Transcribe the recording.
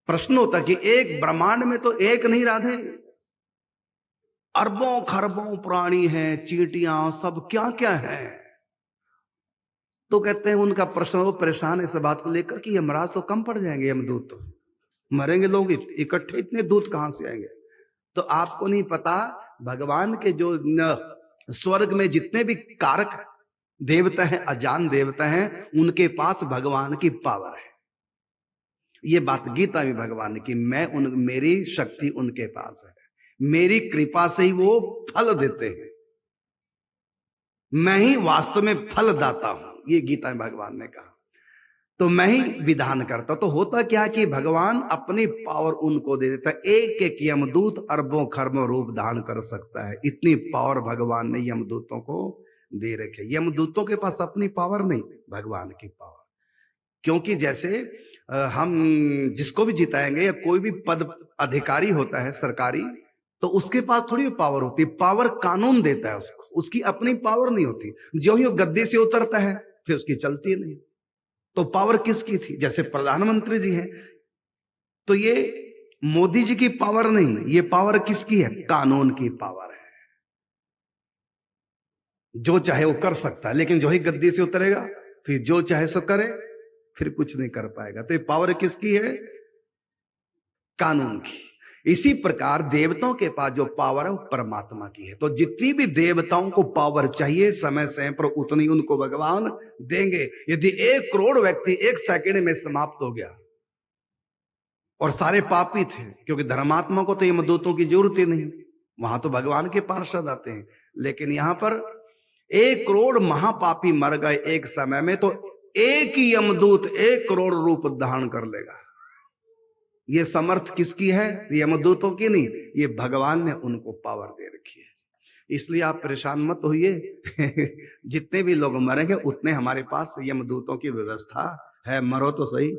प्रश्न होता कि एक ब्रह्मांड में तो एक नहीं राधे, अरबों खरबों प्राणी हैं, चींटियां सब क्या क्या है। तो कहते हैं उनका प्रश्न, वो परेशान है इस बात को लेकर कि यमराज तो कम पड़ जाएंगे, यमदूत तो मरेंगे लोग इकट्ठे, इतने दूत कहां से आएंगे। तो आपको नहीं पता, भगवान के जो स्वर्ग में जितने भी कारक देवता हैं, अजान देवता हैं, उनके पास भगवान की पावर है। ये बात गीता में भगवान की, मेरी शक्ति उनके पास है, मेरी कृपा से ही वो फल देते हैं, मैं ही वास्तव में फलदाता हूं, ये गीता में भगवान ने कहा। तो मैं ही विधान करता। तो होता क्या कि भगवान अपनी पावर उनको दे देता है। एक एक यमदूत अरबों खरबों रूप धारण कर सकता है, इतनी पावर भगवान ने यमदूतों को दे रखे। यमदूतों के पास अपनी पावर नहीं, भगवान की पावर। क्योंकि जैसे हम जिसको भी जिताएंगे या कोई भी पद अधिकारी होता है सरकारी, तो उसके पास थोड़ी पावर होती है, पावर कानून देता है उसको, उसकी अपनी पावर नहीं होती। जो ही गद्दे से उतरता है फिर उसकी चलती नहीं। तो पावर किसकी थी? जैसे प्रधानमंत्री जी हैं, तो ये मोदी जी की पावर नहीं, ये पावर किसकी है? कानून की पावर है। जो चाहे वो कर सकता है, लेकिन जो ही गद्दी से उतरेगा फिर जो चाहे सो करे, फिर कुछ नहीं कर पाएगा। तो ये पावर किसकी है? कानून की। इसी प्रकार देवताओं के पास जो पावर है वो परमात्मा की है। तो जितनी भी देवताओं को पावर चाहिए, समय समय पर उतनी उनको भगवान देंगे। यदि 1 करोड़ व्यक्ति 1 सेकंड में समाप्त हो गया और सारे पापी थे, क्योंकि धर्मात्मा को तो यमदूतों की जरूरत ही नहीं, वहां तो भगवान के पार्षद आते हैं। लेकिन यहां पर 1 करोड़ महापापी मर गए एक समय में, तो एक ही यमदूत 1 करोड़ रूप धारण कर लेगा। ये समर्थ किसकी है? यमदूतों की नहीं, ये भगवान ने उनको पावर दे रखी है। इसलिए आप परेशान मत होइए जितने भी लोग मरेंगे उतने हमारे पास यमदूतों की व्यवस्था है, मरो तो सही